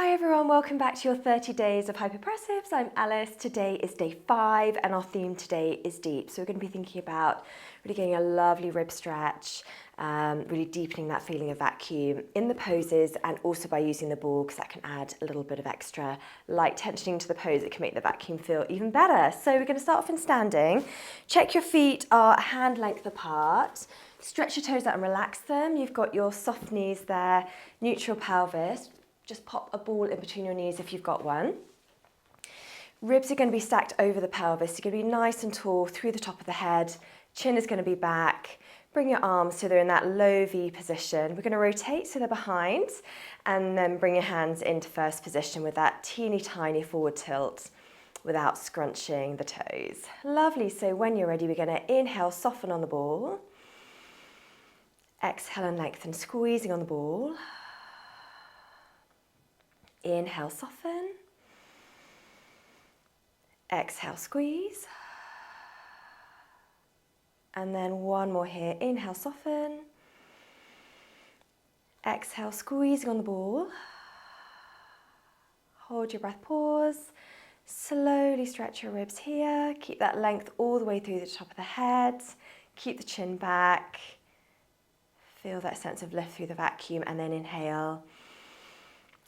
Hi everyone, welcome back to your 30 days of hypopressives. I'm Alice. Today is day 5 and our theme today is deep. So we're going to be thinking about really getting a lovely rib stretch, really deepening that feeling of vacuum in the poses and also by using the ball because that can add a little bit of extra light tensioning to the pose. It can make the vacuum feel even better. So we're going to start off in standing. Check your feet are hand length apart. Stretch your toes out and relax them. You've got your soft knees there, neutral pelvis. Just pop a ball in between your knees if you've got one. Ribs are going to be stacked over the pelvis. You're going to be nice and tall through the top of the head. Chin is going to be back. Bring your arms so they're in that low V position. We're going to rotate so they're behind and then bring your hands into first position with that teeny tiny forward tilt without scrunching the toes. Lovely. So when you're ready, we're going to inhale, soften on the ball. Exhale and lengthen, squeezing on the ball. Inhale, soften. Exhale, squeeze. And then one more here. Inhale, soften. Exhale, squeezing on the ball. Hold your breath, pause. Slowly stretch your ribs here. Keep that length all the way through the top of the head. Keep the chin back. Feel that sense of lift through the vacuum and then inhale.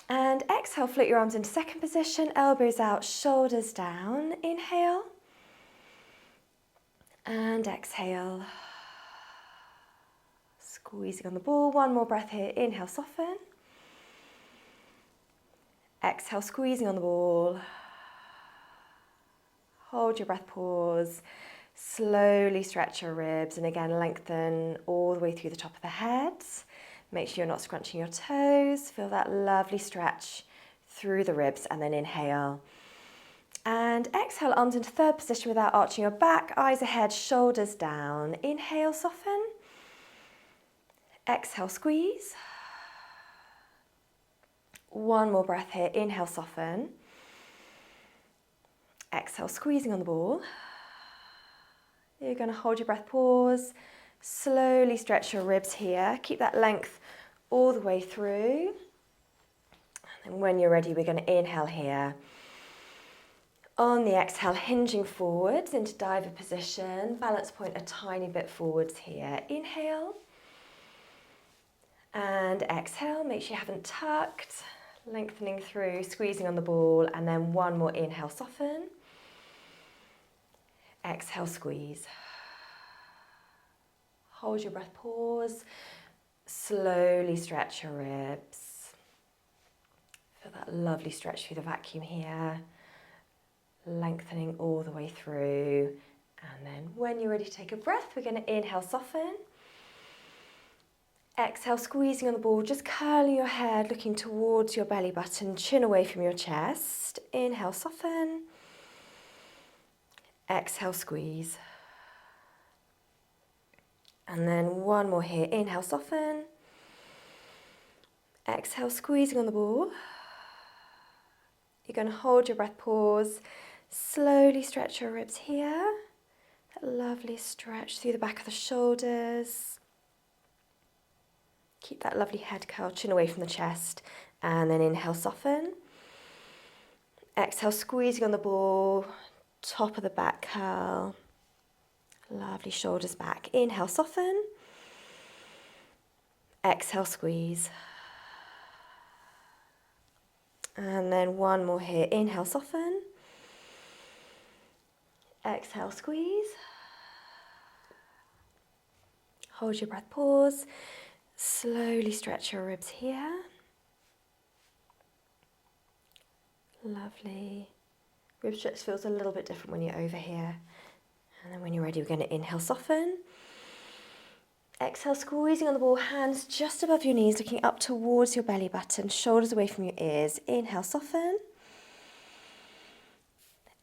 And exhale, float your arms into second position, elbows out, shoulders down. Inhale. And exhale. Squeezing on the ball. One more breath here. Inhale, soften. Exhale, squeezing on the ball. Hold your breath, pause. Slowly stretch your ribs and again lengthen all the way through the top of the head. Make sure you're not scrunching your toes. Feel that lovely stretch through the ribs and then inhale. And exhale, arms into third position without arching your back, eyes ahead, shoulders down. Inhale, soften. Exhale, squeeze. One more breath here. Inhale, soften. Exhale, squeezing on the ball. You're going to hold your breath, pause. Slowly stretch your ribs here. Keep that length all the way through. And when you're ready, we're going to inhale here. On the exhale, hinging forwards into diver position. Balance point a tiny bit forwards here. Inhale. And exhale. Make sure you haven't tucked. Lengthening through, squeezing on the ball. And then one more inhale, soften. Exhale, squeeze. Hold your breath, pause. Slowly stretch your ribs. Feel that lovely stretch through the vacuum here. Lengthening all the way through. And then when you're ready to take a breath, we're going to inhale, soften. Exhale, squeezing on the ball, just curling your head, looking towards your belly button, chin away from your chest. Inhale, soften. Exhale, squeeze. And then one more here. Inhale, soften. Exhale, squeezing on the ball. You're going to hold your breath, pause. Slowly stretch your ribs here. That lovely stretch through the back of the shoulders. Keep that lovely head curl, chin away from the chest. And then inhale, soften. Exhale, squeezing on the ball. Top of the back curl. Lovely shoulders back. Inhale, soften. Exhale, squeeze. And then one more here. Inhale, soften. Exhale, squeeze. Hold your breath, pause. Slowly stretch your ribs here. Lovely. Rib stretch feels a little bit different when you're over here. And then when you're ready, we're going to inhale, soften. Exhale, squeezing on the ball, hands just above your knees, looking up towards your belly button, shoulders away from your ears. Inhale, soften.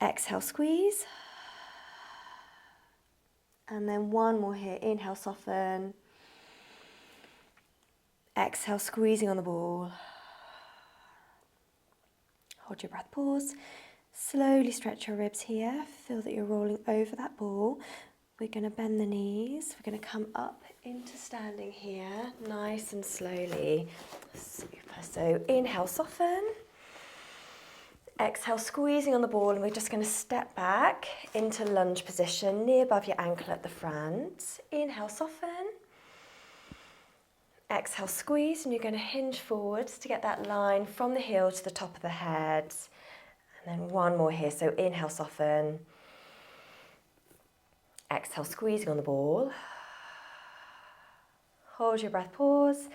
Exhale, squeeze. And then one more here. Inhale, soften. Exhale, squeezing on the ball. Hold your breath, pause. Slowly stretch your ribs here. Feel that you're rolling over that ball. We're going to bend the knees. We're going to come up into standing here, nice and slowly. Super. So inhale, soften. Exhale, squeezing on the ball, and we're just going to step back into lunge position, knee above your ankle at the front. Inhale, soften. Exhale, squeeze, and you're going to hinge forwards to get that line from the heel to the top of the head. And then one more here, so inhale, soften. Exhale, squeezing on the ball. Hold your breath, pause.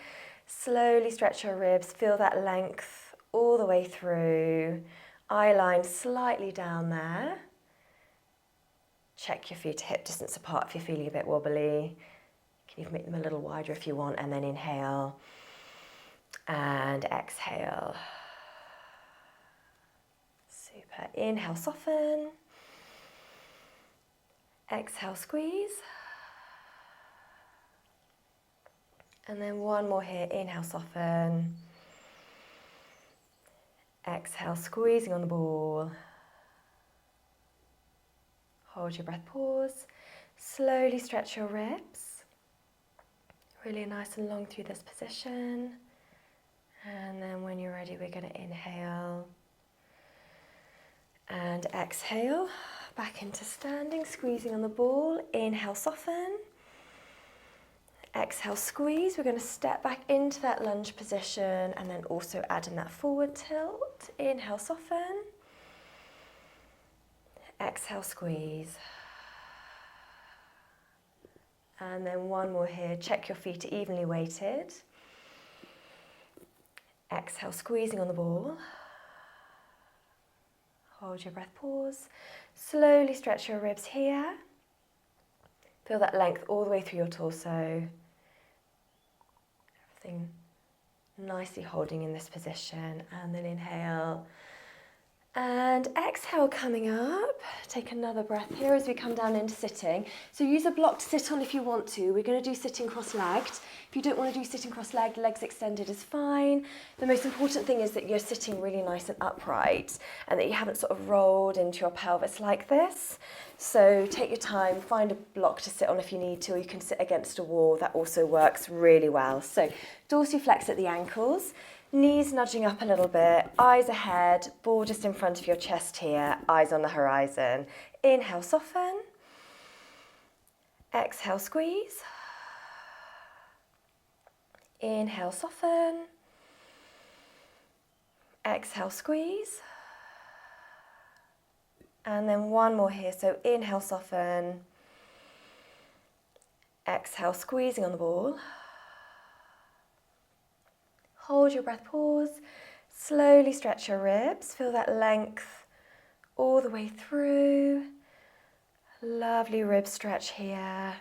Slowly stretch your ribs, feel that length all the way through. Eye line slightly down there. Check your feet hip distance apart if you're feeling a bit wobbly. You can even make them a little wider if you want, and then inhale and exhale. Super. Inhale, soften. Exhale, squeeze. And then one more here. Inhale, soften. Exhale, squeezing on the ball. Hold your breath, pause. Slowly stretch your ribs. Really nice and long through this position. And then when you're ready, we're going to inhale and exhale. Back into standing, squeezing on the ball. Inhale, soften. Exhale, squeeze. We're going to step back into that lunge position and then also add in that forward tilt. Inhale, soften. Exhale, squeeze. And then one more here. Check your feet are evenly weighted. Exhale, squeezing on the ball. Hold your breath, pause. Slowly stretch your ribs here. Feel that length all the way through your torso. Everything nicely holding in this position. And then inhale and exhale, coming up. Take another breath here as we come down into sitting. So use a block to sit on if you want to. We're going to do sitting cross-legged. If you don't want to do sitting cross-legged, legs extended is fine. The most important thing is that you're sitting really nice and upright and that you haven't sort of rolled into your pelvis like this. So take your time, find a block to sit on if you need to, or you can sit against a wall. That also works really well. So dorsiflex at the ankles. Knees nudging up a little bit, eyes ahead, ball just in front of your chest here, eyes on the horizon. Inhale, soften. Exhale, squeeze. Inhale, soften. Exhale, squeeze. And then one more here, so inhale, soften. Exhale, squeezing on the ball. Hold your breath, pause. Slowly stretch your ribs. Feel that length all the way through. Lovely rib stretch here.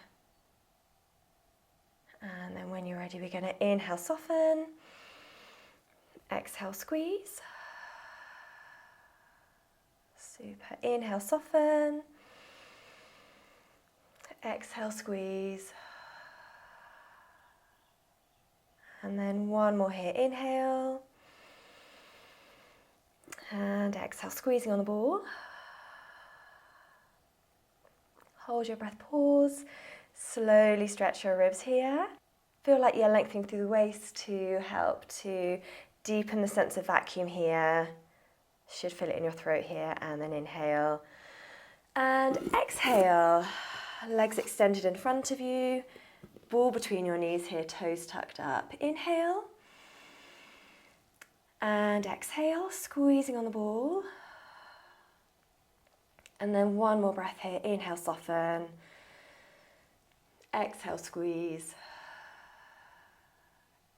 And then when you're ready, we're going to inhale, soften. Exhale, squeeze. Super. Inhale, soften. Exhale, squeeze. And then one more here. Inhale. And exhale, squeezing on the ball. Hold your breath, pause. Slowly stretch your ribs here. Feel like you're lengthening through the waist to help to deepen the sense of vacuum here. Should feel it in your throat here. And then inhale. And exhale. Legs extended in front of you. Ball between your knees here, toes tucked up. Inhale. And exhale, squeezing on the ball. And then one more breath here. Inhale, soften. Exhale, squeeze.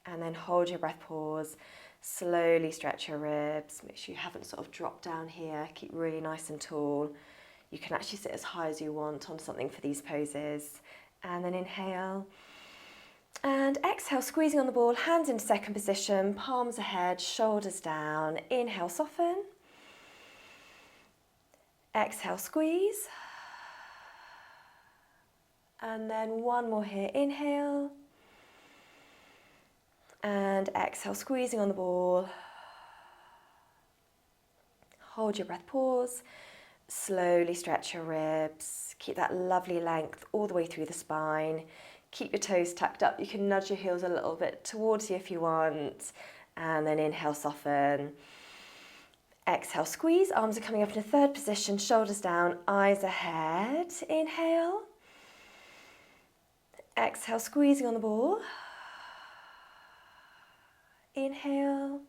And then hold your breath, pause. Slowly stretch your ribs. Make sure you haven't sort of dropped down here. Keep really nice and tall. You can actually sit as high as you want on something for these poses. And then inhale. And exhale, squeezing on the ball, hands into second position, palms ahead, shoulders down. Inhale, soften. Exhale, squeeze. And then one more here. Inhale. And exhale, squeezing on the ball. Hold your breath, pause. Slowly stretch your ribs. Keep that lovely length all the way through the spine. Keep your toes tucked up. You can nudge your heels a little bit towards you if you want. And then inhale, soften. Exhale, squeeze. Arms are coming up in a third position, shoulders down, eyes ahead. Inhale. Exhale, squeezing on the ball. Inhale.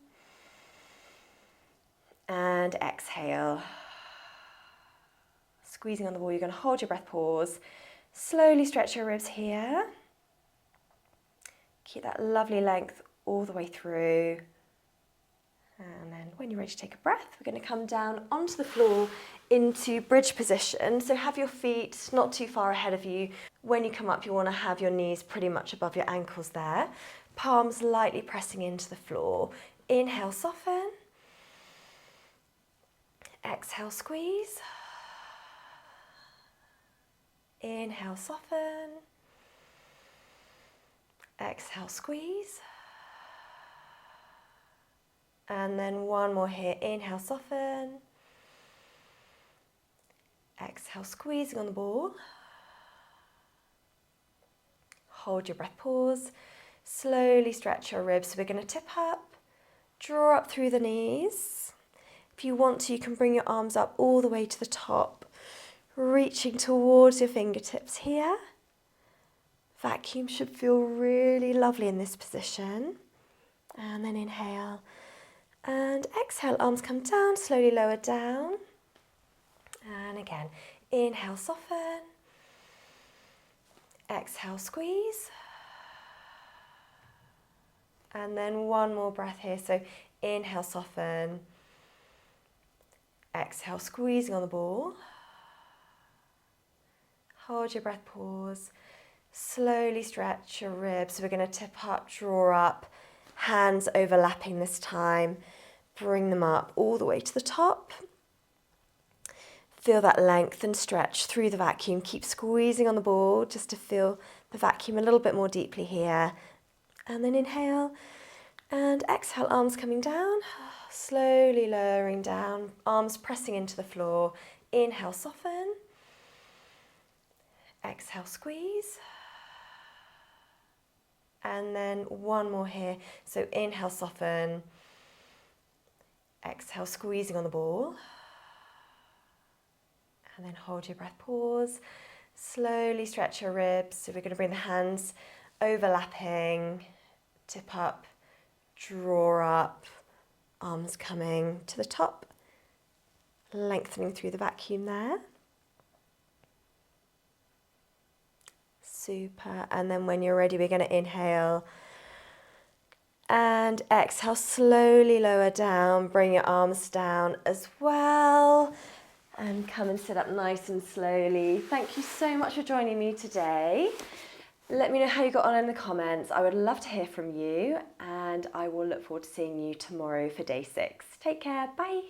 And exhale. Squeezing on the ball, you're going to hold your breath, pause. Slowly stretch your ribs here. Keep that lovely length all the way through. And then when you're ready to take a breath, we're going to come down onto the floor into bridge position. So have your feet not too far ahead of you. When you come up, you want to have your knees pretty much above your ankles there. Palms lightly pressing into the floor. Inhale, soften. Exhale, squeeze. Inhale, soften. Exhale, squeeze. And then one more here. Inhale, soften. Exhale, squeezing on the ball. Hold your breath, pause. Slowly stretch your ribs. So we're going to tip up, draw up through the knees. If you want to, you can bring your arms up all the way to the top, reaching towards your fingertips here. Vacuum should feel really lovely in this position. And then inhale and exhale. Arms come down, slowly lower down. And again, inhale, soften. Exhale, squeeze. And then one more breath here. So inhale, soften. Exhale, squeezing on the ball. Hold your breath, pause. Slowly stretch your ribs. So we're going to tip up, draw up, hands overlapping this time. Bring them up all the way to the top. Feel that length and stretch through the vacuum. Keep squeezing on the ball just to feel the vacuum a little bit more deeply here. And then inhale and exhale, arms coming down, slowly lowering down, arms pressing into the floor. Inhale, soften. Exhale, squeeze. And then one more here. So inhale, soften. Exhale, squeezing on the ball. And then hold your breath, pause. Slowly stretch your ribs. So we're going to bring the hands overlapping, tip up, draw up, arms coming to the top, lengthening through the vacuum there. Super. And then when you're ready, we're going to inhale and exhale, slowly lower down, bring your arms down as well. And come and sit up nice and slowly. Thank you so much for joining me today. Let me know how you got on in the comments. I would love to hear from you, and I will look forward to seeing you tomorrow for day 6. Take care. Bye.